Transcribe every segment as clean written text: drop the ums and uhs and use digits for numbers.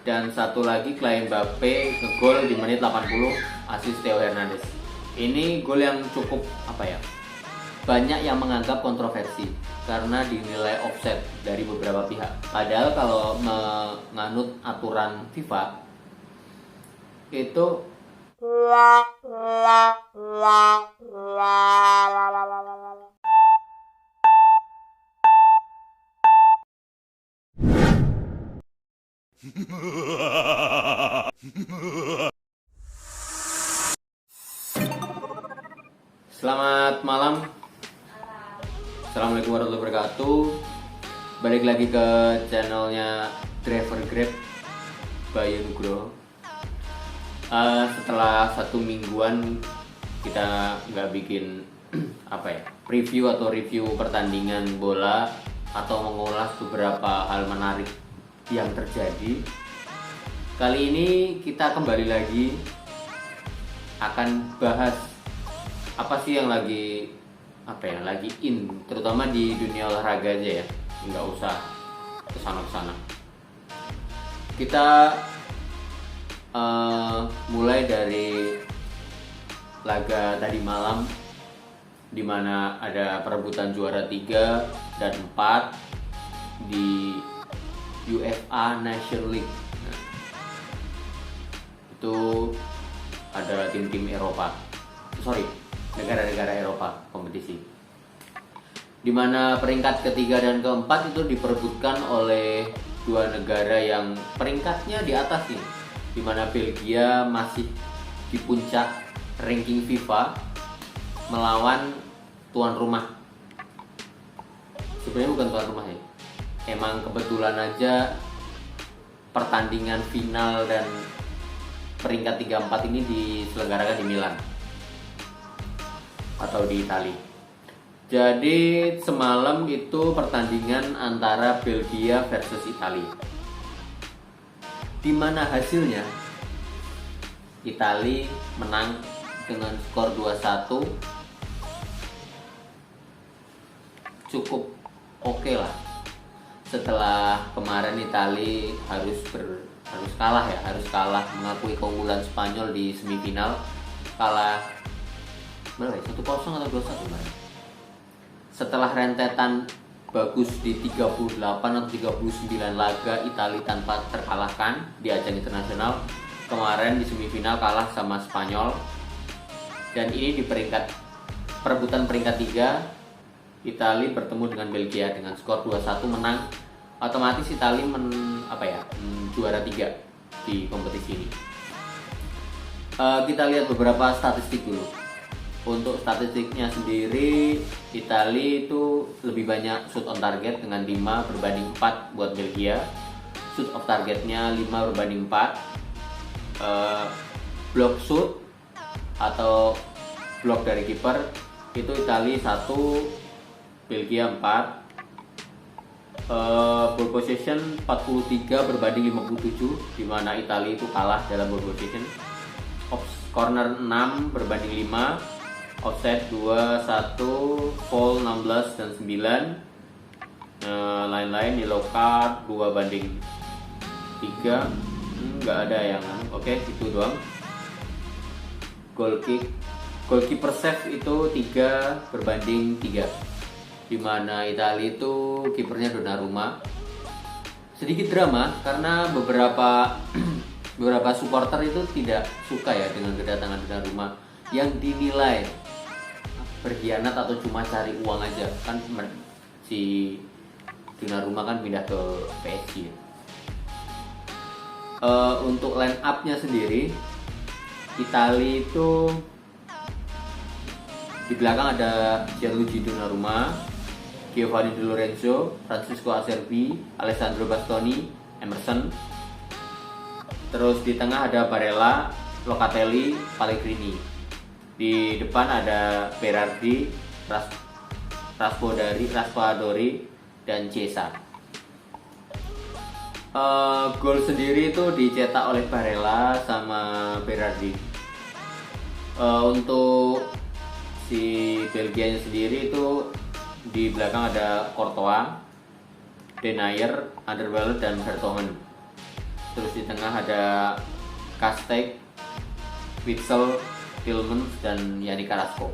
Dan satu lagi Kylian Mbappe ngegol di menit 80, asis Theo Hernandez. Ini gol yang cukup banyak yang menganggap kontroversi karena dinilai offside dari beberapa pihak. Padahal kalau menganut aturan FIFA itu Selamat malam. Assalamualaikum warahmatullahi wabarakatuh. Balik lagi ke channelnya Driver Grab by Nugroho. Setelah 1 mingguan kita nggak bikin preview atau review pertandingan bola atau mengulas beberapa hal menarik yang terjadi. Kali ini kita kembali lagi akan bahas apa sih yang lagi in, terutama di dunia olahraga aja ya, nggak usah kesana-kesana. Kita mulai dari laga tadi malam, dimana ada perebutan juara 3 dan 4 di UEFA Nation League. Nah, itu ada tim-tim negara-negara Eropa kompetisi, dimana peringkat ketiga dan keempat itu diperebutkan oleh dua negara yang peringkatnya di atas nih, dimana Belgia masih di puncak ranking FIFA melawan tuan rumah. Sebenarnya bukan tuan rumah ya, emang kebetulan aja pertandingan final dan peringkat 3-4 ini diselenggarakan di Milan atau di Italia. Jadi semalam itu pertandingan antara Belgia versus Italia, dimana hasilnya Italia menang dengan skor 2-1. Cukup oke lah, setelah kemarin Italia harus kalah mengakui keunggulan Spanyol di semifinal, kalah berapa ya? 1-0 atau 2-1 kemarin. Setelah rentetan bagus di 38 atau 39 laga Italia tanpa terkalahkan di ajang internasional, kemarin di semifinal kalah sama Spanyol. Dan ini di perebutan peringkat 3, Italia bertemu dengan Belgia dengan skor 2-1 menang. Otomatis Italia juara 3 di kompetisi ini. Kita lihat beberapa statistik dulu. Untuk statistiknya sendiri, Italia itu lebih banyak shoot on target dengan 5 berbanding 4 buat Belgia. Shoot off targetnya 5 berbanding 4. Block shoot atau block dari kiper itu Italia 1, Belgia 4. Ball possession 43 berbanding 57, di mana Italia itu kalah dalam ball possession. Corner 6 berbanding 5, offside 2, 1, foul 16 dan 9. Lain-lain yellow card 2 banding 3, nggak ada yang oke, itu doang. Goalkeeper save itu 3 berbanding 3, di mana Italia itu kipernya Donnarumma. Sedikit drama karena beberapa supporter itu tidak suka ya dengan kedatangan Donnarumma yang dinilai berkhianat atau cuma cari uang aja. Kan si Donnarumma kan pindah ke PSG. Untuk line up-nya sendiri, Italia itu di belakang ada Gianluigi Donnarumma, Giovanni Di Lorenzo, Francisco Acerbi, Alessandro Bastoni, Emerson. Terus di tengah ada Barella, Locatelli, Pellegrini. Di depan ada Berardi, Raspadori, dan Chiesa. Gol sendiri itu dicetak oleh Barella sama Berardi. Untuk si Belgia sendiri itu di belakang ada Courtois, Denayer, Alderweireld, dan Vertonghen. Terus di tengah ada Kastek, Witsel, Tillmans, dan Yannick Carrasco.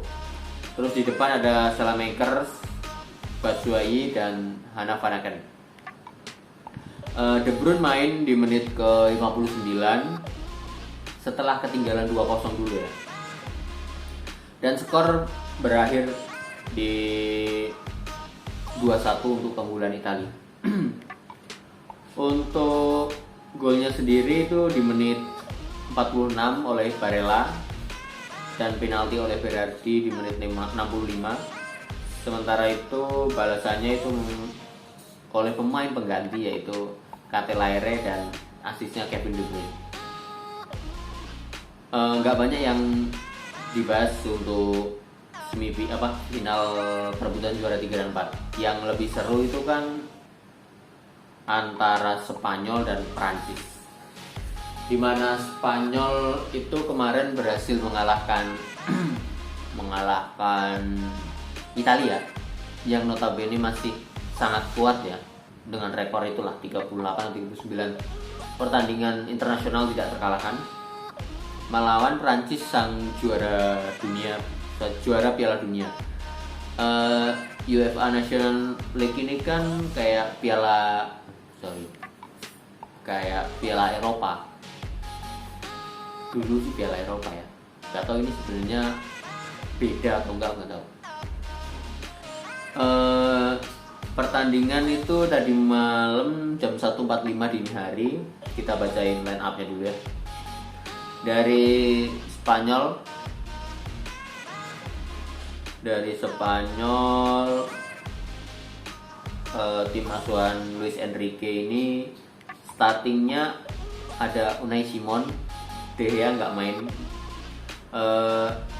Terus di depan ada Salamakers, Batshuayi, dan Hanna Vanaken. De Bruyne main di menit ke 59 setelah ketinggalan 2-0 dulu ya. Dan skor berakhir di 2-1 untuk keunggulan Italia. Untuk golnya sendiri itu di menit 46 oleh Barella dan penalti oleh Berardi di menit 65. Sementara itu balasannya itu oleh pemain pengganti yaitu Katelaere dan asisnya Kevin De Bruyne. Nggak banyak yang dibahas untuk final perebutan juara 3 dan 4. Yang lebih seru itu kan antara Spanyol dan Prancis, dimana Spanyol itu kemarin berhasil mengalahkan Italia yang notabene masih sangat kuat ya, dengan rekor itulah 38-39 pertandingan internasional tidak terkalahkan, melawan Prancis sang juara Piala Dunia. UEFA National League ini kan kayak Piala Eropa. Dulu sih Piala Eropa ya. Gak tahu ini sebenarnya beda atau enggak tahu. Pertandingan itu tadi malam jam 1.45 dini hari. Kita bacain line up-nya dulu ya. Dari Spanyol, tim asuhan Luis Enrique ini startingnya ada Unai Simon, De Gea nggak main.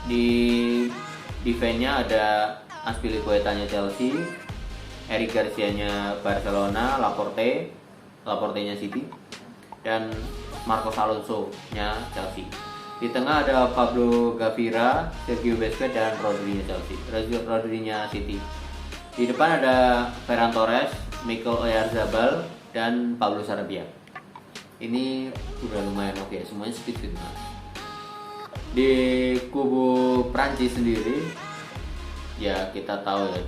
Di defense-nya ada Azpilicueta-nya Chelsea, Eric Garcia-nya Barcelona, Laporte-nya City, dan Marcos Alonso-nya Chelsea. Di tengah ada Pablo Gavira, Sergio Busquets, dan Rodri-nya City. Di depan ada Ferran Torres, Mikel Oyarzabal, dan Pablo Sarabia. Ini udah lumayan oke, semuanya speed. Di kubu Prancis sendiri, ya kita tahu ya,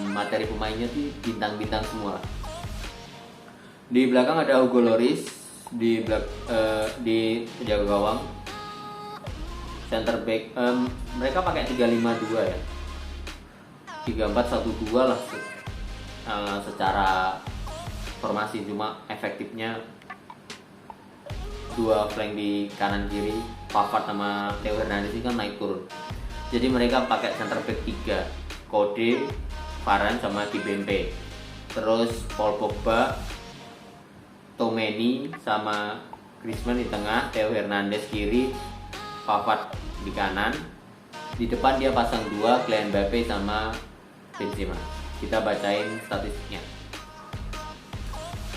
materi pemainnya tuh bintang-bintang semua. Di belakang ada Hugo Lloris, di penjaga gawang, center back, mereka pakai 3-5-2 ya, 3-4-1-2 lah secara formasi, cuma efektifnya dua flank di kanan kiri, Pavard sama Theo Hernandez ini kan naik turun. Jadi mereka pakai center back 3, Kode, Varane sama Kimpembe. Terus Paul Pogba, Tomeni sama Griezmann di tengah, Theo Hernandez kiri, Pavard di kanan. Di depan dia pasang 2, Kylian Mbappe sama Benzema. Kita bacain statistiknya.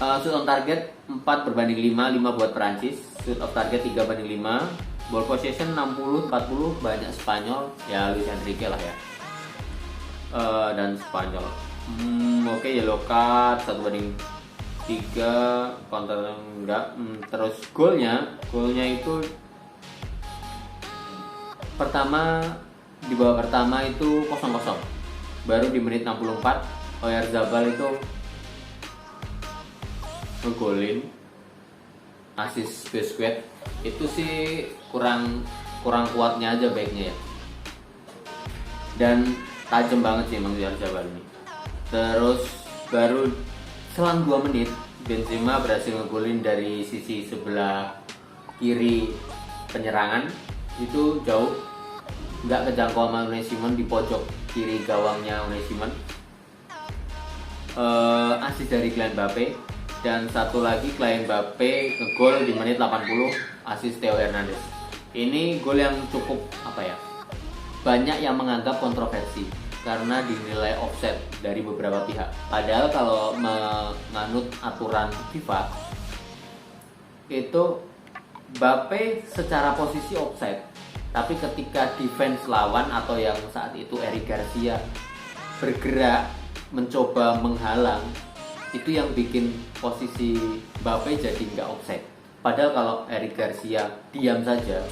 Shoot on target 4/5 buat Prancis. Shoot off target 3/5. Ball possession 60-40, banyak Spanyol, ya Luis Enrique lah ya. Dan Spanyol. Oke, yellow card 1/3, counter enggak. Terus golnya itu di babak pertama itu 0-0. Baru di menit 64 Oyarzabal itu ngegolin, asis Busquets. Itu sih kurang kuatnya aja backnya ya. Dan tajam banget sih emang Oyarzabal ini. Terus baru selang 2 menit Benzema berhasil ngegolin dari sisi sebelah kiri penyerangan. Itu jauh, nggak kejangkau sama Unai Simon di pojok kiri gawangnya Unai Simon. Asis dari Kylian Mbappe, dan satu lagi Kylian Mbappe ngegol di menit 80, asis Theo Hernandez. Ini gol yang cukup banyak yang menganggap kontroversi karena dinilai offside dari beberapa pihak. Padahal kalau menganut aturan FIFA itu Mbappe secara posisi offside, tapi ketika defense lawan atau yang saat itu Eric Garcia bergerak mencoba menghalang, Itu yang bikin posisi Mbappe jadi nggak offside. Padahal kalau Eric Garcia diam saja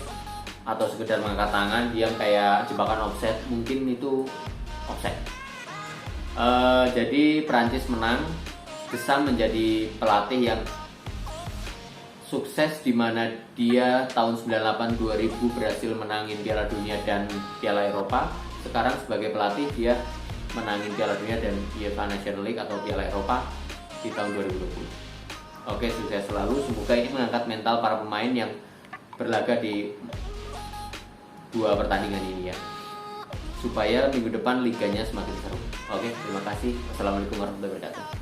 atau sekedar mengangkat tangan, diam kayak jebakan offside, mungkin itu offside. Jadi Prancis menang. Deschamps menjadi pelatih yang sukses, di mana dia tahun 98-2000 berhasil menangin Piala Dunia dan Piala Eropa. Sekarang sebagai pelatih dia menangin Piala Dunia dan UEFA Nations League atau Piala Eropa di tahun 2020. Oke, sukses selalu. Semoga ini mengangkat mental para pemain yang berlaga di 2 pertandingan ini ya, supaya minggu depan liganya semakin seru. Oke, terima kasih. Wassalamualaikum warahmatullahi wabarakatuh.